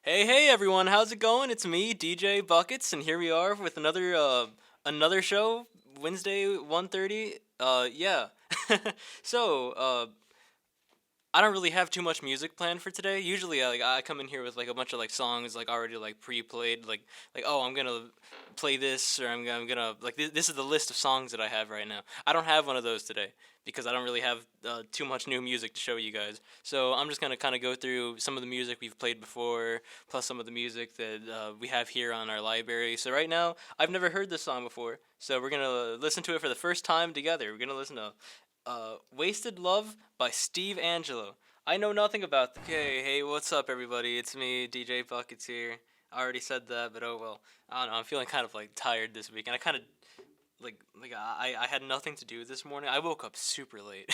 Hey everyone, how's it going? It's me, DJ Buckets, and here we are with another show, Wednesday 1:30. Yeah. so, I don't really have too much music planned for today. Usually, I come in here with like a bunch of like songs like already like pre-played, like oh I'm gonna play this or I'm gonna like this is the list of songs that I have right now. I don't have one of those today because I don't really have too much new music to show you guys. So I'm just gonna kind of go through some of the music we've played before, plus some of the music that we have here on our library. So right now, I've never heard this song before, so we're gonna listen to it for the first time together. We're gonna listen to Wasted Love by Steve Angelo. I know nothing about. Okay, hey, what's up, everybody? It's me, DJ Buckets here. I already said that, but oh well. I don't know. I'm feeling kind of like tired this week, and I kind of I had nothing to do this morning. I woke up super late.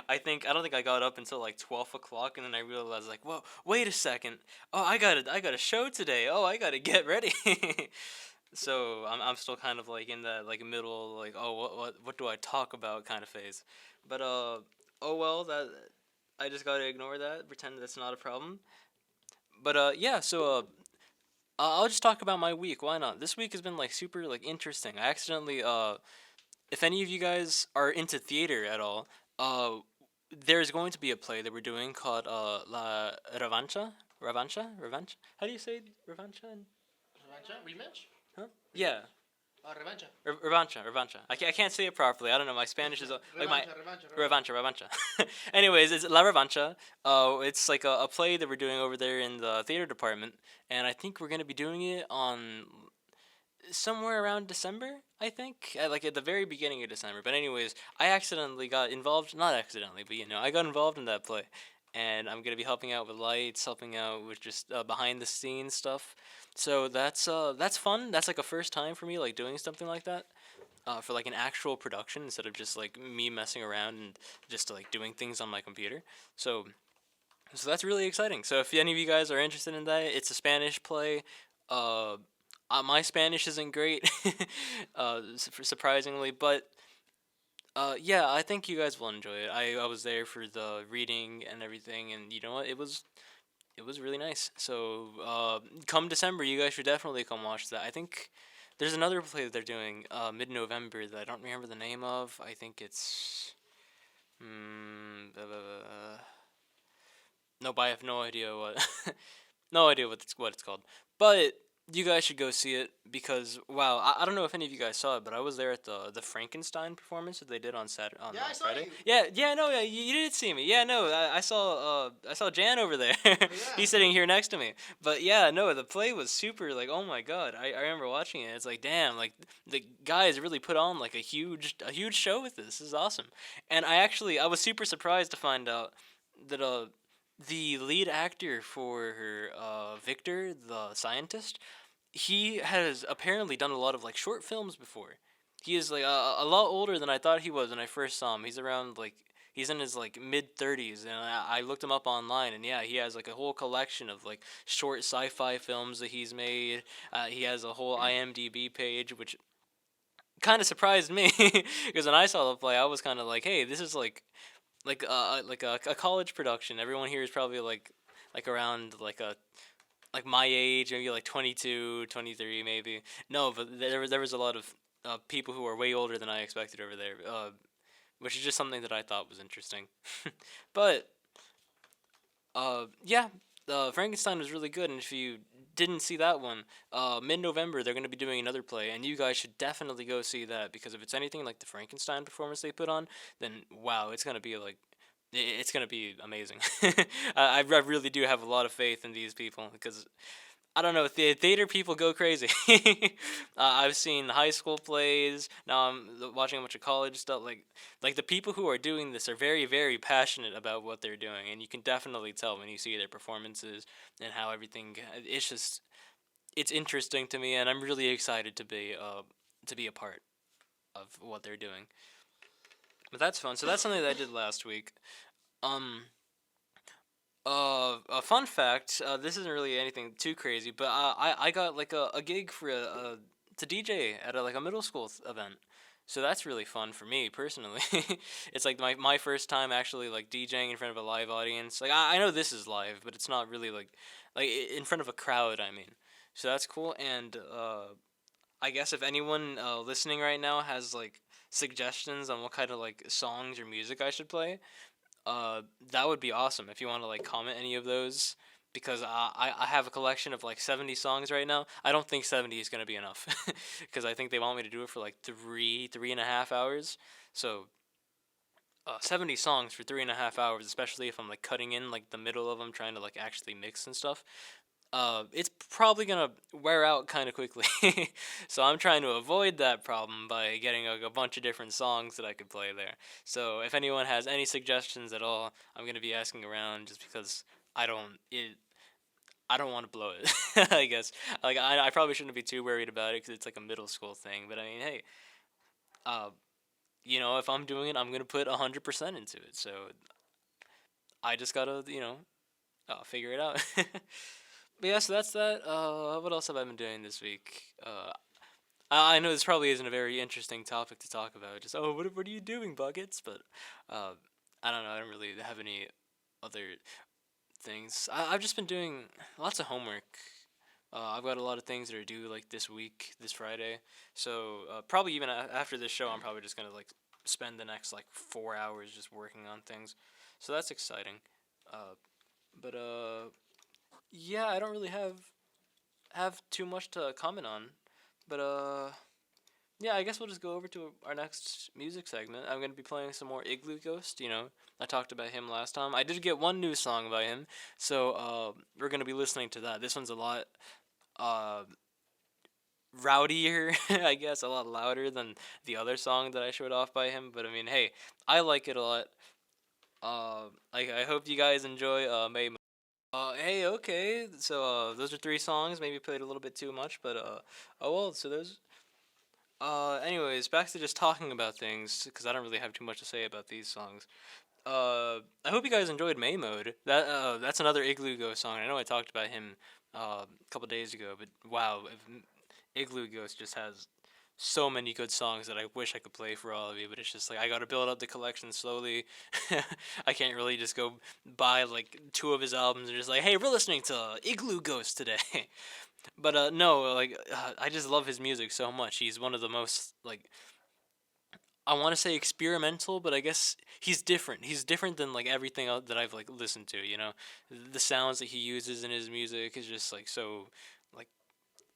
I don't think I got up until like 12 o'clock, and then I realized like, whoa, wait a second. Oh, I got a show today. Oh, I gotta get ready. So I'm still kind of like in that like middle like oh what do I talk about kind of phase, but oh well that I just gotta ignore that, pretend that's not a problem. But yeah, so I'll just talk about my week. Why not? This week has been like super like interesting. I accidentally if any of you guys are into theater at all, there's going to be a play that we're doing called La Revancha. Revancha. How do you say Revancha? Revancha? Rematch? Huh? Yeah. Revancha. Revancha. I can't say it properly. I don't know. My Spanish is like my Revancha. Revancha. Anyways, it's La Revancha. It's like a play that we're doing over there in the theater department, and I think we're gonna be doing it on somewhere around December. I think like at the very beginning of December. But anyways, I accidentally got involved. Not accidentally, but I got involved in that play, and I'm gonna be helping out with lights, helping out with just behind the scenes stuff. So that's fun. That's like a first time for me, like doing something like that. For like an actual production instead of just like me messing around and just like doing things on my computer. So that's really exciting. So if any of you guys are interested in that, it's a Spanish play. Uh, my Spanish isn't great, surprisingly, but yeah, I think you guys will enjoy it. I was there for the reading and everything, and you know what? It was really nice. So come December, you guys should definitely come watch that. I think there's another play that they're doing mid November that I don't remember the name of. I think it's nope. I have no idea what no idea what it's called. But you guys should go see it because wow, I don't know if any of you guys saw it, but I was there at the Frankenstein performance that they did on Saturday on Yeah, I saw Friday. you. Yeah, no, yeah, you did see me. Yeah, no, I saw Jan over there. Yeah. He's sitting here next to me. But yeah, no, the play was super like oh my god. I remember watching it. It's like damn, like the guys really put on like a huge show with this. This is awesome. And I was super surprised to find out that the lead actor for Victor the scientist, he has apparently done a lot of like short films before. He is like a lot older than I thought he was when I first saw him. He's around like he's in his like mid 30s, and I looked him up online, and yeah, he has like a whole collection of like short sci-fi films that he's made. He has a whole IMDb page, which kind of surprised me because when I saw the play, I was kind of like, hey, this is like a college production. Everyone here is probably like around like my age, maybe like 22, 23 maybe. No, but there was a lot of people who are way older than I expected over there, which is just something that I thought was interesting. But yeah, Frankenstein was really good, and if you didn't see that one, mid November they're gonna be doing another play, and you guys should definitely go see that because if it's anything like the Frankenstein performance they put on, then wow, it's gonna be like it's gonna be amazing. I really do have a lot of faith in these people because I don't know. Theater people go crazy. I've seen high school plays. Now I'm watching a bunch of college stuff. Like the people who are doing this are very, very passionate about what they're doing, and you can definitely tell when you see their performances and how everything. It's interesting to me, and I'm really excited to be a part of what they're doing. But that's fun. So that's something that I did last week. Um, a fun fact. This isn't really anything too crazy, but I got like a gig for to DJ at like a middle school event. So that's really fun for me personally. It's like my first time actually like DJing in front of a live audience. Like I know this is live, but it's not really like in front of a crowd. I mean, so that's cool. And I guess if anyone listening right now has like suggestions on what kind of like songs or music I should play, that would be awesome if you want to like comment any of those, because I have a collection of like 70 songs right now. I don't think 70 is gonna be enough because I think they want me to do it for like three and a half hours. So 70 songs for 3.5 hours, especially if I'm like cutting in like the middle of them, trying to like actually mix and stuff. It's probably gonna wear out kind of quickly. So I'm trying to avoid that problem by getting like, a bunch of different songs that I could play there. So if anyone has any suggestions at all, I'm gonna be asking around just because I don't want to blow it. I guess like I probably shouldn't be too worried about it because it's like a middle school thing. But I mean, hey, uh, if I'm doing it, I'm gonna put 100% into it. So I just gotta figure it out. But yeah, so that's that. What else have I been doing this week? I know this probably isn't a very interesting topic to talk about. Just what are you doing, buckets? But uh, I don't know. I don't really have any other things. I've just been doing lots of homework. I've got a lot of things that are due like this week, this Friday. So probably even after this show, I'm probably just gonna like spend the next like 4 hours just working on things. So that's exciting. But yeah, I don't really have too much to comment on. But yeah, I guess we'll just go over to our next music segment. I'm gonna be playing some more Igloo Ghost. I talked about him last time. I did get one new song by him, so we're gonna be listening to that. This one's a lot uh rowdier, I guess, a lot louder than the other song that I showed off by him. But I mean, hey, I like it a lot. I hope you guys enjoy May. Hey, okay. So, those are three songs. Maybe played a little bit too much, but oh well. So those. Anyways, back to just talking about things because I don't really have too much to say about these songs. I hope you guys enjoyed May Mode. That's another Igloo Ghost song. I know I talked about him a couple days ago, but wow, Igloo Ghost just has so many good songs that I wish I could play for all of you, but it's just like I gotta build up the collection slowly. I can't really just go buy like two of his albums and just like, hey, we're listening to Igloo Ghost today. But no, like I just love his music so much. He's one of the most like I want to say experimental, but I guess he's different. He's different than like everything else that I've like listened to. The sounds that he uses in his music is just like so like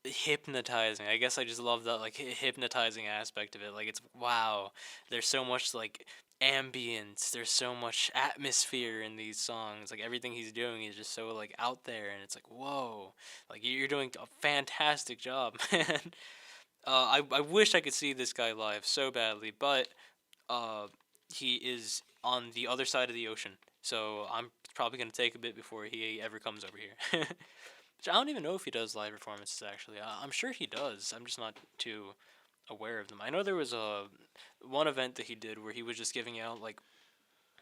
hypnotizing. I guess I just love that like hypnotizing aspect of it. Like it's wow. There's so much like ambience. There's so much atmosphere in these songs. Like everything he's doing is just so like out there, and it's like whoa. Like you're doing a fantastic job, man. I wish I could see this guy live so badly, but uh, he is on the other side of the ocean, so I'm probably gonna take a bit before he ever comes over here. Which I don't even know if he does live performances actually. I'm sure he does. I'm just not too aware of them. I know there was a one event that he did where he was just giving out like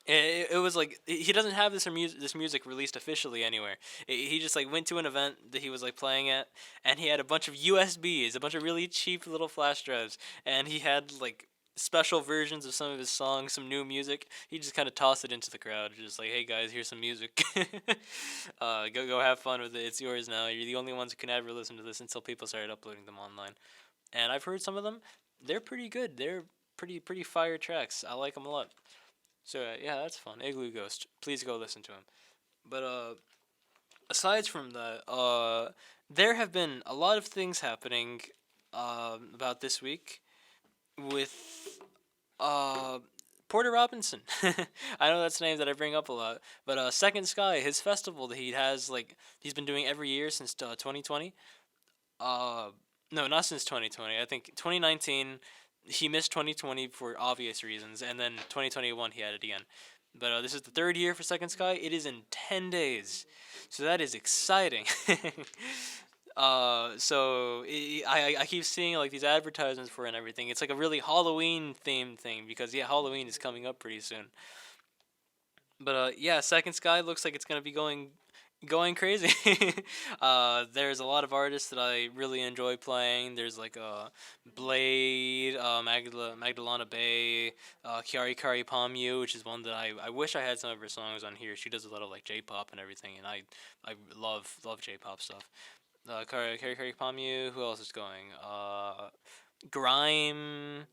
it was like he doesn't have this music released officially anywhere. He just like went to an event that he was like playing at, and he had a bunch of USBs, a bunch of really cheap little flash drives, and he had like special versions of some of his songs, some new music. He just kind of tossed it into the crowd, just like, "Hey guys, here's some music. Go have fun with it. It's yours now. You're the only ones who can ever listen to this until people started uploading them online." And I've heard some of them. They're pretty good. They're pretty fire tracks. I like them a lot. So yeah, that's fun. Igloo Ghost. Please go listen to him. But aside from that, there have been a lot of things happening about this week with uh Porter Robinson. I know that's a name that I bring up a lot, but Second Sky, his festival that he has like he's been doing every year since 2020. Uh no, not since 2020. I think 2019 he missed 2020 for obvious reasons, and then 2021 he had it again. But this is the third year for Second Sky. It is in 10 days, so that is exciting. So I keep seeing like these advertisements for it and everything. It's like a really Halloween themed thing because yeah, Halloween is coming up pretty soon. But yeah, Second Sky looks like it's gonna be going going crazy. There's a lot of artists that I really enjoy playing. There's like Blade, Magdalena Bay, Kiari Kari Pamu, which is one that I wish I had some of her songs on here. She does a lot of like J-pop and everything, and I love J-pop stuff. Kari Kari Pamu. Who else is going? Grime.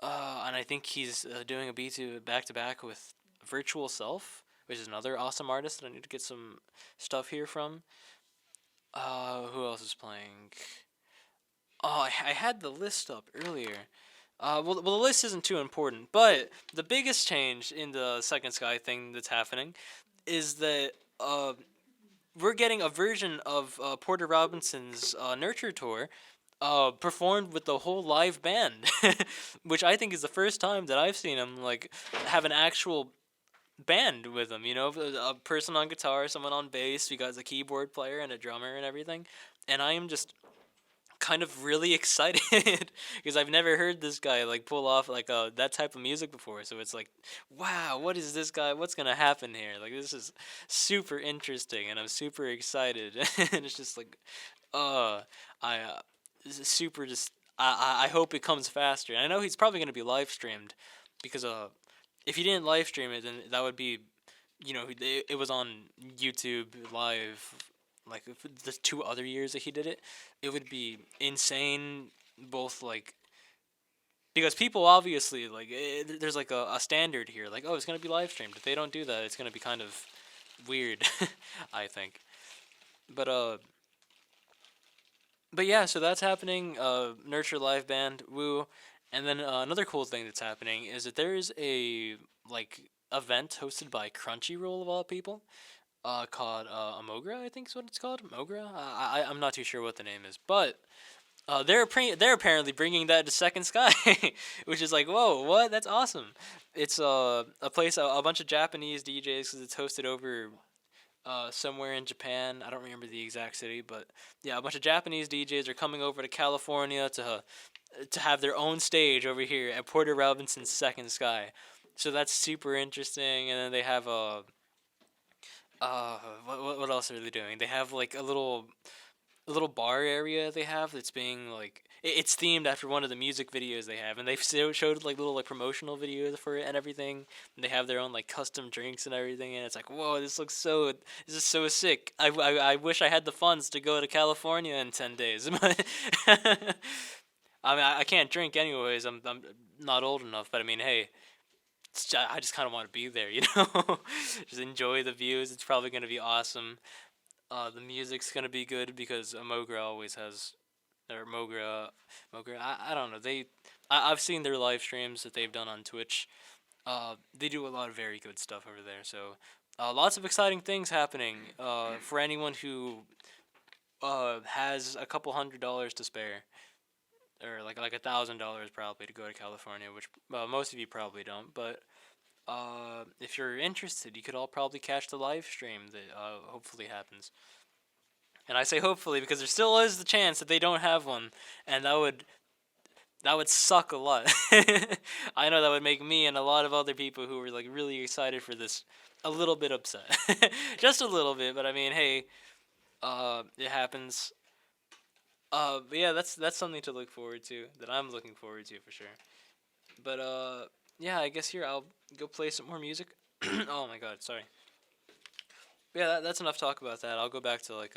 And I think he's doing a B2 back to back with Virtual Self, which is another awesome artist that I need to get some stuff here from. Who else is playing? Oh, I had the list up earlier. Well, the list isn't too important, but the biggest change in the Second Sky thing that's happening is that we're getting a version of Porter Robinson's Nurture Tour performed with the whole live band, which I think is the first time that I've seen him like have an actual band with him. You know, a person on guitar, someone on bass. We got a keyboard player and a drummer and everything, and I am just kind of really excited because I've never heard this guy like pull off like that type of music before. So it's like, wow, what is this guy? What's gonna happen here? Like this is super interesting, and I'm super excited. And it's just like, I this is super just. I hope it comes faster. And I know he's probably gonna be live streamed because if he didn't live stream it, then that would be, it was on YouTube live like the 2 other years that he did it. It would be insane, both like because people obviously like there's like a standard here, like, oh, it's gonna be live streamed. If they don't do that, it's gonna be kind of weird, I think. But yeah, so that's happening. Nurture live band, woo. And then another cool thing that's happening is that there is a like event hosted by Crunchyroll of all people, called Amogra, I think is what it's called. Amogra. I'm not too sure what the name is, but they're apparently bringing that to Second Sky, which is like, whoa, what? That's awesome. It's a place, a bunch of Japanese DJs, because it's hosted over somewhere in Japan. I don't remember the exact city, but yeah, a bunch of Japanese DJs are coming over to California to have their own stage over here at Porter Robinson's Second Sky. So that's super interesting. And then they have what else are they doing? They have like a little bar area they have that's being like it's themed after one of the music videos they have, and they've showed like little like promotional videos for it and everything. And they have their own like custom drinks and everything, and it's like, whoa, this is so sick. I wish I had the funds to go to California in 10 days. I mean, I can't drink anyways. I'm not old enough, but I mean, hey, I just kind of want to be there, you know? Just enjoy the views. It's probably going to be awesome. The music's going to be good because Mogra always has, or Mogra, I don't know. I've seen their live streams that they've done on Twitch. They do a lot of very good stuff over there. So, lots of exciting things happening for anyone who has a couple $100 to spare, or like $1,000 probably to go to California, which most of you probably don't. But if you're interested, you could all probably catch the live stream that hopefully happens. And I say hopefully because there still is the chance that they don't have one, and that would suck a lot. I know that would make me and a lot of other people who were like really excited for this a little bit upset, just a little bit. But I mean, hey, it happens. But yeah, that's something to look forward to. That I'm looking forward to for sure. But yeah, I guess here I'll go play some more music. Oh my god, sorry. Yeah, that's enough talk about that. I'll go back to like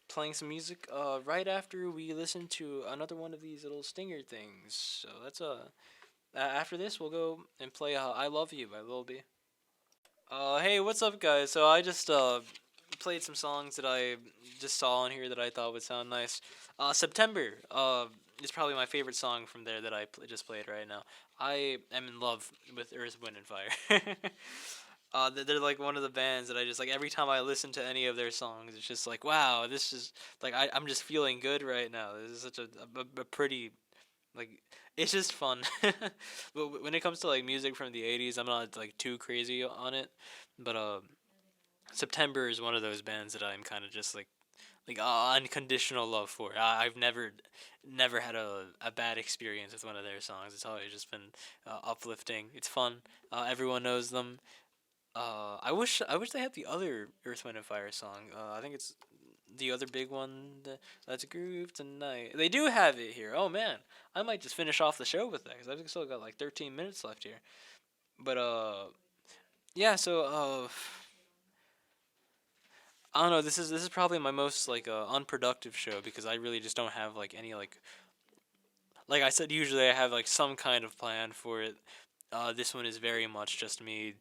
playing some music right after we listen to another one of these little stinger things. So that's after this we'll go and play "I Love You" by Lil B. Hey, what's up, guys? So I just played some songs that I just saw on here that I thought would sound nice. September is probably my favorite song from there that I just played right now. I am in love with Earth, Wind, and Fire. They're like one of the bands that I just like every time I listen to any of their songs, it's just like, wow, this is like I'm just feeling good right now. This is such a pretty like it's just fun. But when it comes to like music from the 80s, I'm not like too crazy on it. But September is one of those bands that I'm kind of just like unconditional love for. I've never had a bad experience with one of their songs. It's always just been uplifting. It's fun. Everyone knows them. I wish they had the other Earth, Wind, and Fire song. I think it's the other big one. Let's groove tonight. They do have it here. Oh man, I might just finish off the show with that because I've still got like 13 minutes left here. But yeah. So I don't know. This is probably my most like unproductive show because I really just don't have like any like I said. Usually I have like some kind of plan for it. This one is very much just me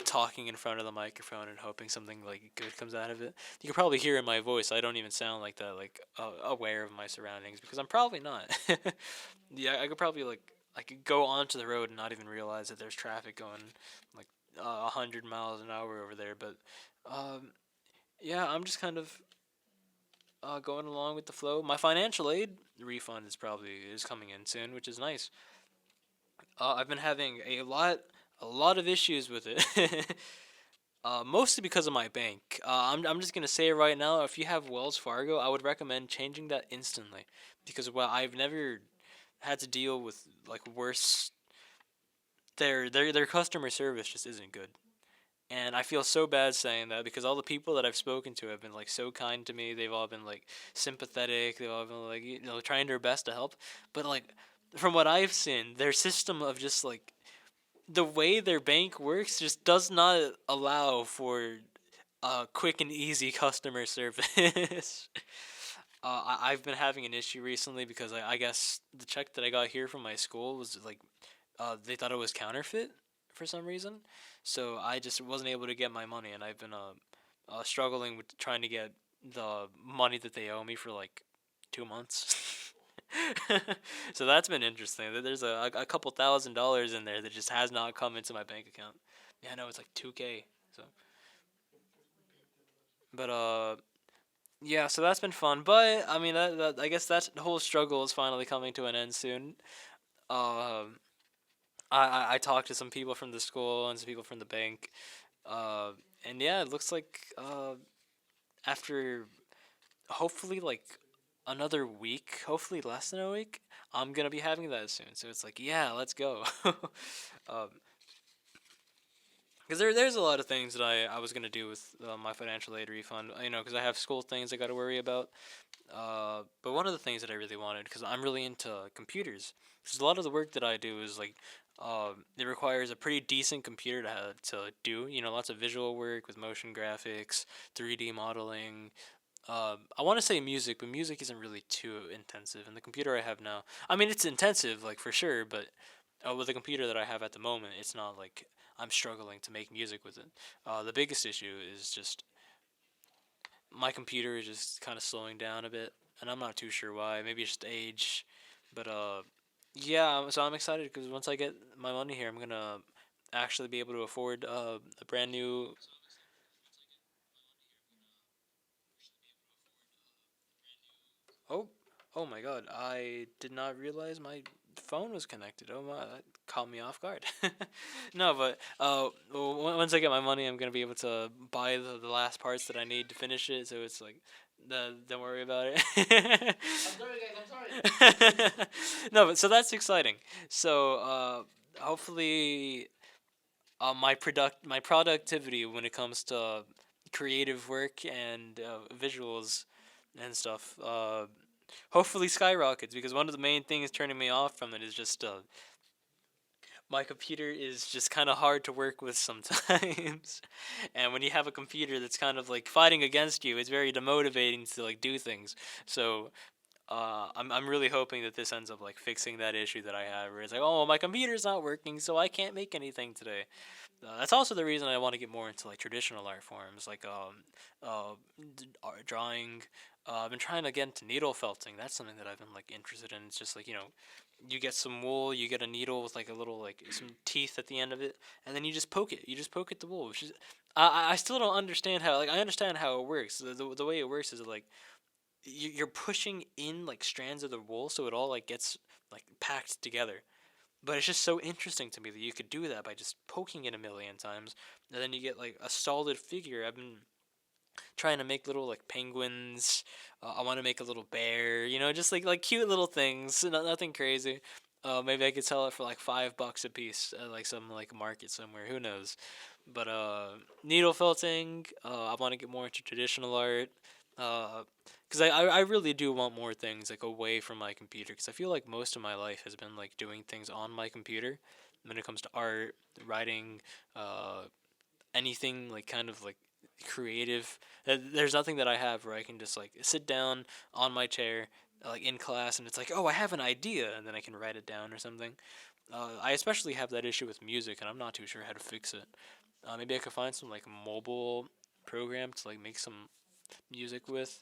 talking in front of the microphone and hoping something like good comes out of it. You can probably hear in my voice I don't even sound like that, like aware of my surroundings because I'm probably not. Yeah, I could probably like I could go onto the road and not even realize that there's traffic going like 100 miles an hour over there. But um, yeah, I'm just kind of going along with the flow. My financial aid refund is coming in soon, which is nice. I've been having a lot of issues with it. Mostly because of my bank. I'm just gonna say it right now. If you have Wells Fargo, I would recommend changing that instantly, because well, I've never had to deal with like worse. Their customer service just isn't good, and I feel so bad saying that because all the people that I've spoken to have been like so kind to me. They've all been like sympathetic. They've all been like trying their best to help. But like from what I've seen, their system of just like the way their bank works just does not allow for quick and easy customer service. I've been having an issue recently because I guess the check that I got here from my school was like they thought it was counterfeit for some reason, so I just wasn't able to get my money, and I've been struggling with trying to get the money that they owe me for like 2 months. So that's been interesting. There's a couple $1,000s in there that just has not come into my bank account. Yeah, I know it's like 2K. So, but yeah. So that's been fun. But I mean, that I guess that whole struggle is finally coming to an end soon. Um, I talked to some people from the school and some people from the bank. Uh, and yeah, it looks like after hopefully like another week, hopefully less than a week, I'm gonna be having that soon. So it's like, yeah, let's go. um, because there's a lot of things that I was gonna do with my financial aid refund. Because I have school things I got to worry about. But one of the things that I really wanted, because I'm really into computers, because a lot of the work that I do is like, it requires a pretty decent computer to do. Lots of visual work with motion graphics, 3D modeling. I want to say music, but music isn't really too intensive. And the computer I have now, I mean, it's intensive, like for sure, but with the computer that I have at the moment, it's not like I'm struggling to make music with it. The biggest issue is just my computer is just kind of slowing down a bit, and I'm not too sure why. Maybe it's just age, but yeah. So I'm excited because once I get my money here, I'm gonna actually be able to afford a brand new. Oh, oh my God! I did not realize my phone was connected. Oh my, that caught me off guard. No, but once I get my money, I'm gonna be able to buy the last parts that I need to finish it. So it's like, don't worry about it. I'm sorry, guys. I'm sorry. No, but so that's exciting. So hopefully, my productivity when it comes to creative work and visuals and stuff hopefully skyrockets, because one of the main things turning me off from it is just my computer is just kind of hard to work with sometimes. And when you have a computer that's kind of like fighting against you, it's very demotivating to like do things. So I'm really hoping that this ends up like fixing that issue that I have, where it's like, oh, my computer's not working, so I can't make anything today. That's also the reason I want to get more into like traditional art forms, like drawing. I've been trying to get into needle felting. That's something that I've been like interested in. It's just like you get some wool, you get a needle with like a little like some teeth at the end of it, and then you just poke it. You just poke at the wool, which is I still don't understand how. Like I understand how it works. The way it works is like you're pushing in like strands of the wool, so it all like gets like packed together. But it's just so interesting to me that you could do that by just poking it a million times, and then you get like a solid figure. I've been trying to make little like penguins. I want to make a little bear. Just like cute little things. Nothing crazy. Maybe I could sell it for like $5 a piece at like some like market somewhere. Who knows? But needle felting. I want to get more into traditional art. Because I really do want more things like away from my computer. Because I feel like most of my life has been like doing things on my computer. When it comes to art, writing, uh, anything like kind of like creative. There's nothing that I have where I can just like sit down on my chair, like in class, and it's like, oh, I have an idea, and then I can write it down or something. I especially have that issue with music, and I'm not too sure how to fix it. Maybe I could find some like mobile program to like make some music with.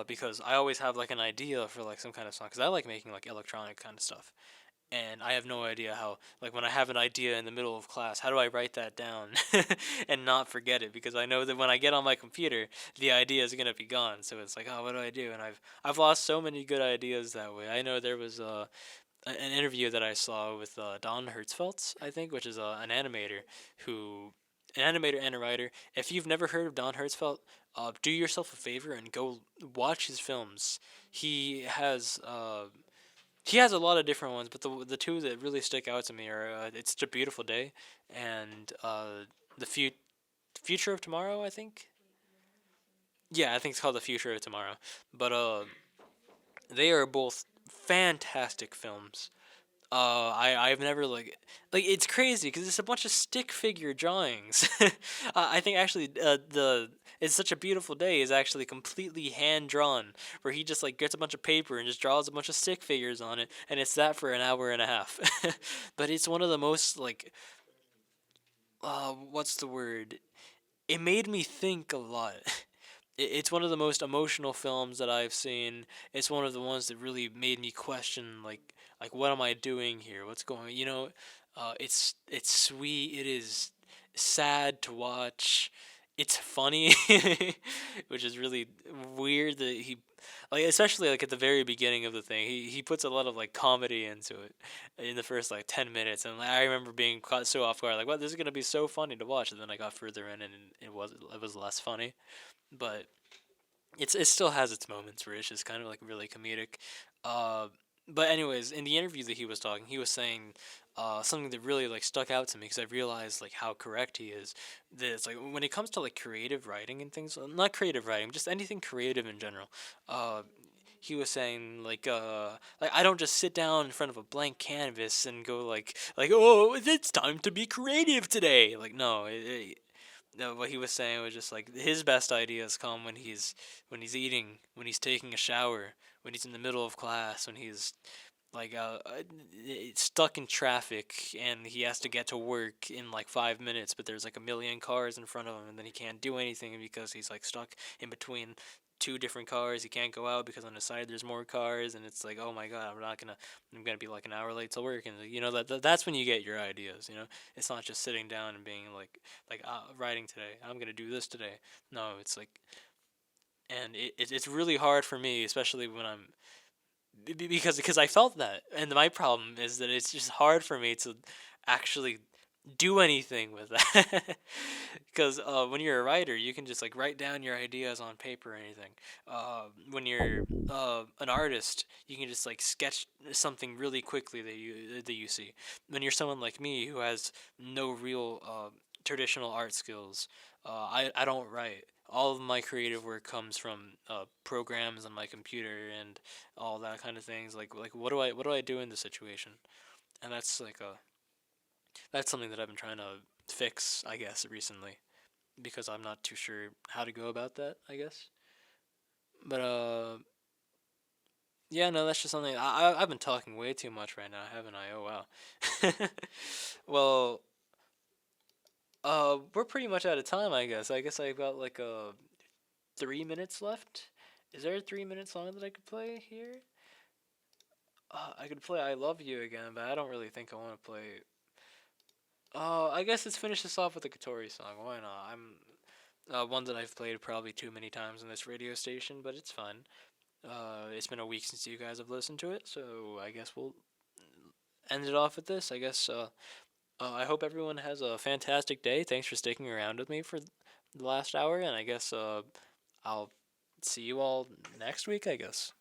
Because I always have like an idea for like some kind of song, because I like making like electronic kind of stuff, and I have no idea how, like, when I have an idea in the middle of class, how do I write that down and not forget it? Because I know that when I get on my computer, the idea is gonna be gone. So it's like, oh, what do I do? And I've lost so many good ideas that way. I know there was an interview that I saw with Don Hertzfeldt, I think, which is an animator who. An animator and a writer. If you've never heard of Don Hertzfeldt, do yourself a favor and go watch his films. He has a lot of different ones, but the two that really stick out to me are "It's Such a Beautiful Day" and the Future of Tomorrow. I think. Yeah, I think it's called The Future of Tomorrow. But they are both fantastic films. I've never like it's crazy because it's a bunch of stick figure drawings. I think actually the It's Such a Beautiful Day is actually completely hand drawn, where he just like gets a bunch of paper and just draws a bunch of stick figures on it, and it's that for an hour and a half. But it's one of the most like what's the word? It made me think a lot. It's one of the most emotional films that I've seen. It's one of the ones that really made me question like what am I doing here? What's going? It's sweet. It is sad to watch. It's funny, which is really weird that he like especially like at the very beginning of the thing. He puts a lot of like comedy into it in the first like 10 minutes, and like, I remember being caught so off guard like, "What? This is gonna be so funny to watch." And then I got further in, and it was less funny, but it still has its moments where it's just kind of like really comedic. Uh, but anyways, in the interview that he was talking, he was saying something that really like stuck out to me because I realized like how correct he is. That it's like when it comes to like creative writing and things, not creative writing, just anything creative in general. Uh, he was saying like I don't just sit down in front of a blank canvas and go like oh it's time to be creative today. Like no, no, what he was saying was just like his best ideas come when he's eating, when he's taking a shower, when he's in the middle of class, when he's like stuck in traffic and he has to get to work in like 5 minutes, but there's like a million cars in front of him, and then he can't do anything because he's like stuck in between two different cars. He can't go out because on the side there's more cars, and it's like, oh my god, I'm gonna be like an hour late to work, and that's when you get your ideas. It's not just sitting down and being like writing today. I'm gonna do this today. No, it's like, and it's really hard for me, especially when I'm because I felt that, and my problem is that it's just hard for me to actually do anything with that. Because when you're a writer, you can just like write down your ideas on paper or anything. When you're an artist, you can just like sketch something really quickly that you see. When you're someone like me who has no real traditional art skills, I don't write. All of my creative work comes from programs on my computer and all that kind of things. Like what do I do in this situation? And that's something that I've been trying to fix, I guess, recently, because I'm not too sure how to go about that, I guess. But yeah, no, that's just something I've been talking way too much right now, haven't I? Oh wow. Well, we're pretty much out of time, I guess. I guess I've got like 3 minutes left. Is there a 3 minute song that I could play here? I could play "I Love You" again, but I don't really think I want to play. I guess let's finish this off with a Katori song. Why not? I'm one that I've played probably too many times on this radio station, but it's fun. It's been a week since you guys have listened to it, so I guess we'll end it off with this. I guess I hope everyone has a fantastic day. Thanks for sticking around with me for the last hour, and I guess I'll see you all next week, I guess.